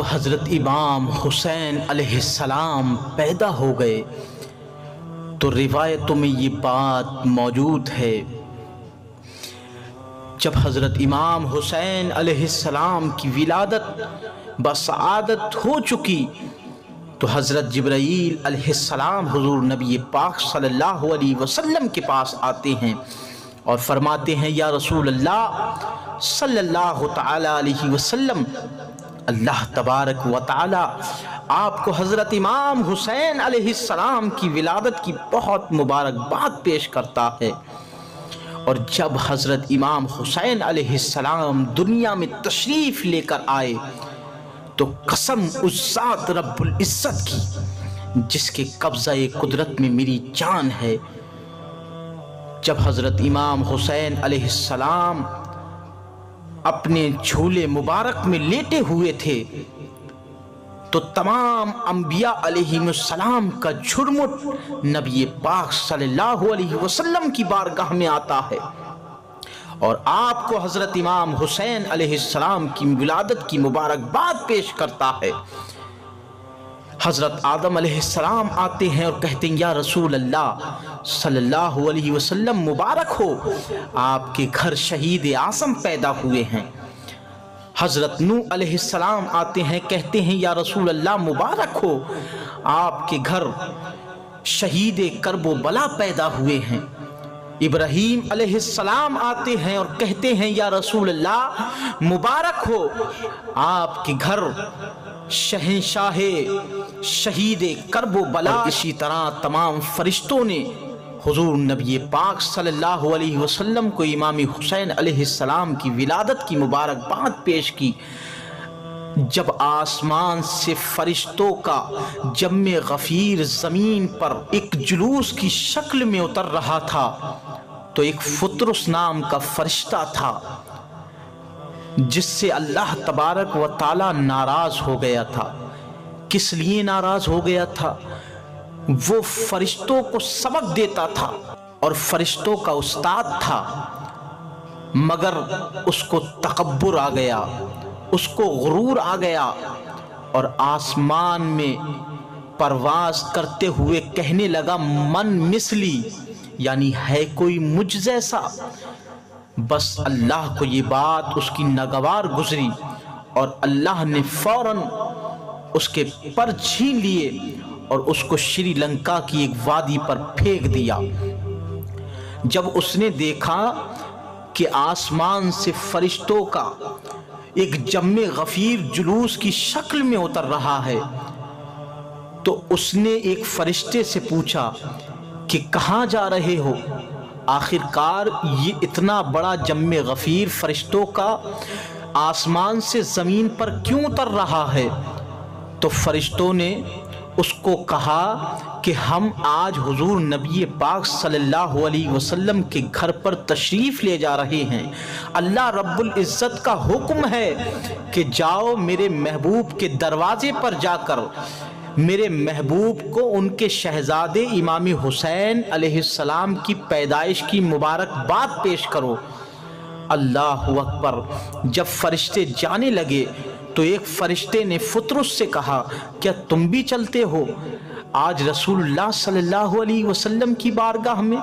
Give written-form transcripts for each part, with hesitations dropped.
حضرت امام حسین علیہ السلام پیدا ہو گئے تو روایتوں میں یہ بات موجود ہے، جب حضرت امام حسین علیہ السلام کی ولادت بسعادت ہو چکی تو حضرت جبرائیل علیہ السلام حضور نبی پاک صلی اللہ علیہ وسلم کے پاس آتے ہیں اور فرماتے ہیں یا رسول اللہ صلی اللہ تعالی علیہ وسلم، اللہ تبارک و تعالی آپ کو حضرت امام حسین علیہ السلام کی ولادت کی بہت مبارکباد پیش کرتا ہے، اور جب حضرت امام حسین علیہ السلام دنیا میں تشریف لے کر آئے تو قسم اس ذات رب العزت کی جس کے قبضہ قدرت میں میری جان ہے، جب حضرت امام حسین علیہ السلام اپنے جھولے مبارک میں لیٹے ہوئے تھے تو تمام انبیاء علیہ السلام کا جھرمٹ نبی پاک صلی اللہ علیہ وسلم کی بارگاہ میں آتا ہے اور آپ کو حضرت امام حسین علیہ السلام کی ولادت کی مبارکباد پیش کرتا ہے۔ حضرت آدم علیہ السلام آتے ہیں اور کہتے ہیں یا رسول اللہ صلی اللہ علیہ وسلم مبارک ہو، آپ کے گھر شہید اعظم پیدا ہوئے ہیں۔ حضرت نوح علیہ السلام آتے ہیں، کہتے ہیں یا رسول اللہ مبارک ہو، آپ کے گھر شہید کرب و بلا پیدا ہوئے ہیں۔ ابراہیم علیہ السلام آتے ہیں اور کہتے ہیں یا رسول اللہ مبارک ہو، آپ کے گھر شہنشاہ شہید کرب و بلا۔ اسی طرح تمام فرشتوں نے حضور نبی پاک صلی اللہ علیہ وسلم کو امام حسین علیہ السلام کی ولادت کی مبارکباد پیش کی۔ جب آسمان سے فرشتوں کا جم غفیر زمین پر ایک جلوس کی شکل میں اتر رہا تھا تو ایک فطرس نام کا فرشتہ تھا جس سے اللہ تبارک و تعالی ناراض ہو گیا تھا۔ کس لیے ناراض ہو گیا تھا؟ وہ فرشتوں کو سبق دیتا تھا اور فرشتوں کا استاد تھا، مگر اس کو تکبر آ گیا، اس کو غرور آ گیا اور آسمان میں پرواز کرتے ہوئے کہنے لگا من مثلی، یعنی ہے کوئی مجھ جیسا۔ بس اللہ کو یہ بات اس کی ناگوار گزری اور اللہ نے فوراً اس کے پر چھین لیے اور اس کو شری لنکا کی ایک وادی پر پھینک دیا۔ جب اس نے دیکھا کہ آسمان سے فرشتوں کا ایک جم غفیر جلوس کی شکل میں اتر رہا ہے تو اس نے ایک فرشتے سے پوچھا کہ کہاں جا رہے ہو؟ آخرکار یہ اتنا بڑا جم غفیر فرشتوں کا آسمان سے زمین پر کیوں اتر رہا ہے؟ تو فرشتوں نے اس کو کہا کہ ہم آج حضور نبی پاک صلی اللہ علیہ وسلم کے گھر پر تشریف لے جا رہے ہیں، اللہ رب العزت کا حکم ہے کہ جاؤ میرے محبوب کے دروازے پر جا کر میرے محبوب کو ان کے شہزادے امام حسین علیہ السلام کی پیدائش کی مبارکباد پیش کرو۔ اللہ اکبر۔ جب فرشتے جانے لگے تو ایک فرشتے نے فطرس سے کہا کیا تم بھی چلتے ہو آج رسول اللہ صلی اللہ علیہ وسلم کی بارگاہ میں؟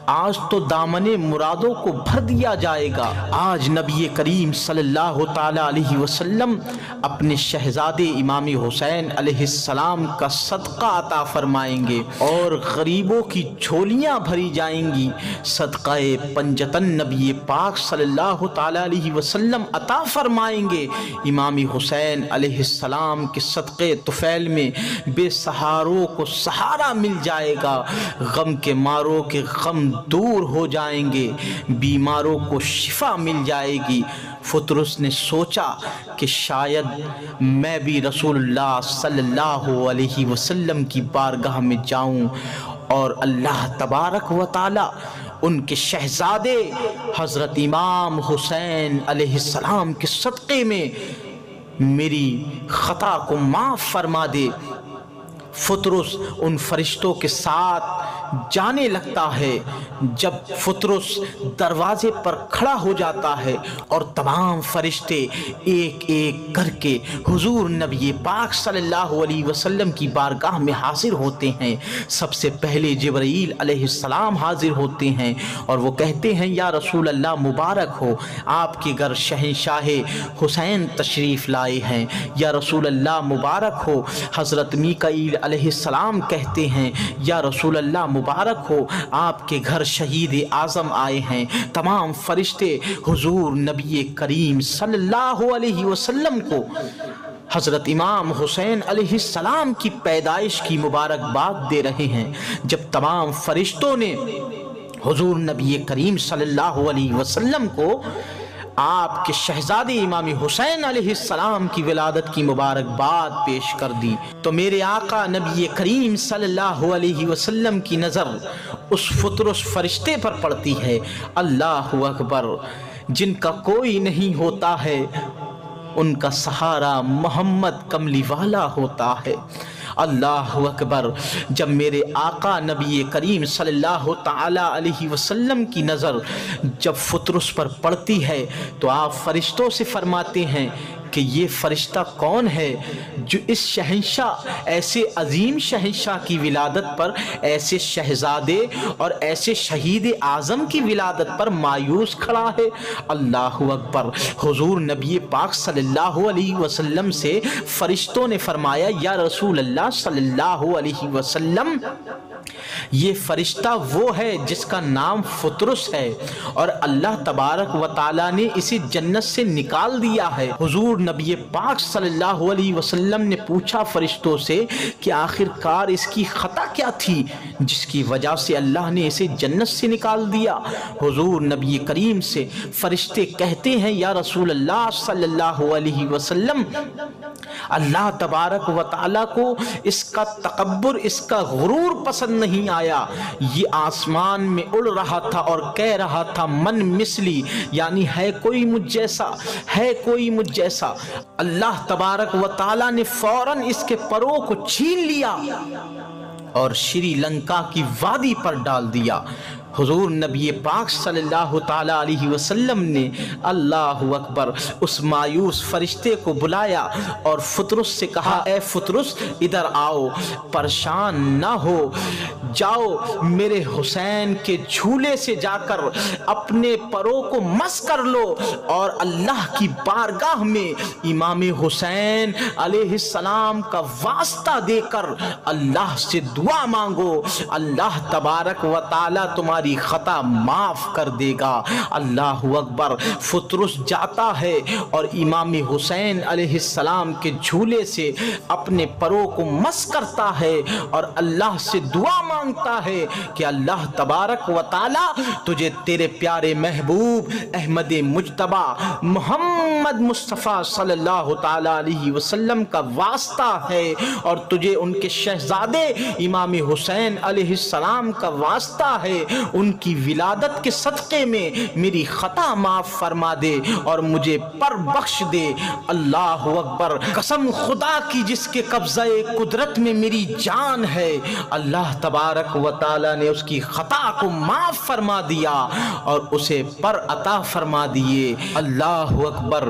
آج تو دامن مرادوں کو بھر دیا جائے گا۔ آج نبی کریم صلی اللہ تعالی علیہ وسلم اپنے شہزادے امام حسین علیہ السلام کا صدقہ عطا فرمائیں گے اور غریبوں کی جھولیاں بھری جائیں گی۔ صدقہ پنجتن نبی پاک صلی اللہ تعالی علیہ وسلم عطا فرمائیں گے۔ امام حسین علیہ السلام کے صدقے طفیل میں بے سہاروں کو سہارا مل جائے گا، غم کے ماروں کے غم دور ہو جائیں گے، بیماروں کو شفا مل جائے گی۔ فطرس نے سوچا کہ شاید میں بھی رسول اللہ صلی اللہ علیہ وسلم کی بارگاہ میں جاؤں اور اللہ تبارک و تعالی ان کے شہزادے حضرت امام حسین علیہ السلام کے صدقے میں میری خطا کو معاف فرما دے۔ فطرس ان فرشتوں کے ساتھ جانے لگتا ہے جب فطرس دروازے پر کھڑا ہو جاتا ہے اور تمام فرشتے ایک ایک کر کے حضور نبی پاک صلی اللہ علیہ وسلم کی بارگاہ میں حاضر ہوتے ہیں۔ سب سے پہلے جبرائیل علیہ السلام حاضر ہوتے ہیں اور وہ کہتے ہیں یا رسول اللہ مبارک ہو، آپ کے گھر شہنشاہ حسین تشریف لائے ہیں۔ یا رسول اللہ مبارک ہو، حضرت میکائیل علیہ السلام کہتے ہیں یا رسول اللہ مبارک ہو، آپ کے گھر شہید اعظم آئے ہیں۔ تمام فرشتے حضور نبی کریم صلی اللہ علیہ وسلم کو حضرت امام حسین علیہ السلام کی پیدائش کی مبارکباد دے رہے ہیں۔ جب تمام فرشتوں نے حضور نبی کریم صلی اللہ علیہ وسلم کو آپ کے شہزادے امام حسین علیہ السلام کی ولادت کی مبارکباد پیش کر دی تو میرے آقا نبی کریم صلی اللہ علیہ وسلم کی نظر اس فطرس فرشتے پر پڑتی ہے۔ اللہ اکبر، جن کا کوئی نہیں ہوتا ہے ان کا سہارا محمد کملی والا ہوتا ہے۔ اللہ اکبر، جب میرے آقا نبی کریم صلی اللہ تعالی علیہ وسلم کی نظر جب فطرس پر پڑتی ہے تو آپ فرشتوں سے فرماتے ہیں کہ یہ فرشتہ کون ہے جو اس شہنشاہ، ایسے عظیم شہنشاہ کی ولادت پر، ایسے شہزادے اور ایسے شہید اعظم کی ولادت پر مایوس کھڑا ہے۔ اللہ اکبر، حضور نبی پاک صلی اللہ علیہ وسلم سے فرشتوں نے فرمایا یا رسول اللہ صلی اللہ علیہ وسلم، یہ فرشتہ وہ ہے جس کا نام فطرس ہے اور اللہ تبارک و تعالی نے اسے جنت سے نکال دیا ہے۔ حضور نبی پاک صلی اللہ علیہ وسلم نے پوچھا فرشتوں سے کہ آخر کار اس کی خطا کیا تھی جس کی وجہ سے اللہ نے اسے جنت سے نکال دیا۔ حضور نبی کریم سے فرشتے کہتے ہیں یا رسول اللہ صلی اللہ علیہ وسلم، اللہ تبارک و تعالی کو اس کا تکبر، اس کا غرور پسند نہیں آیا۔ یہ آسمان میں اڑ رہا تھا اور کہہ رہا تھا من مثلی، یعنی ہے کوئی مجھ جیسا، ہے کوئی مجھ جیسا۔ اللہ تبارک و تعالی نے فوراً اس کے پروں کو چھین لیا اور شری لنکا کی وادی پر ڈال دیا۔ حضور نبی پاک صلی اللہ تعالی علیہ وسلم نے اللہ اکبر اس مایوس فرشتے کو بلایا اور فطرس سے کہا اے فطرس ادھر آؤ، پریشان نہ ہو، جاؤ میرے حسین کے جھولے سے جا کر اپنے پروں کو مس کر لو اور اللہ کی بارگاہ میں امام حسین علیہ السلام کا واسطہ دے کر اللہ سے دعا مانگو، اللہ تبارک و تعالی تمہاری خطا معاف کر دے گا۔ اللہ اکبر، فطرس جاتا ہے اور امام حسین علیہ السلام کے جھولے سے اپنے پروں کو مس کرتا ہے اور اللہ سے دعا مانگتا ہے کہ اللہ تبارک و تعالی تجھے تیرے پیارے محبوب احمد مجتبی محمد مصطفیٰ صلی اللہ تعالی علیہ وسلم کا واسطہ ہے اور تجھے ان کے شہزادے امام حسین علیہ السلام کا واسطہ ہے، ان کی ولادت کے صدقے میں میری خطا معاف فرما دے اور مجھے پر بخش دے۔ اللہ اکبر، قسم خدا کی جس کے قبضہ قدرت میں میری جان ہے، اللہ تبارک و تعالی نے اس کی خطا کو معاف فرما دیا اور اسے پر عطا فرما دیے۔ اللہ اکبر۔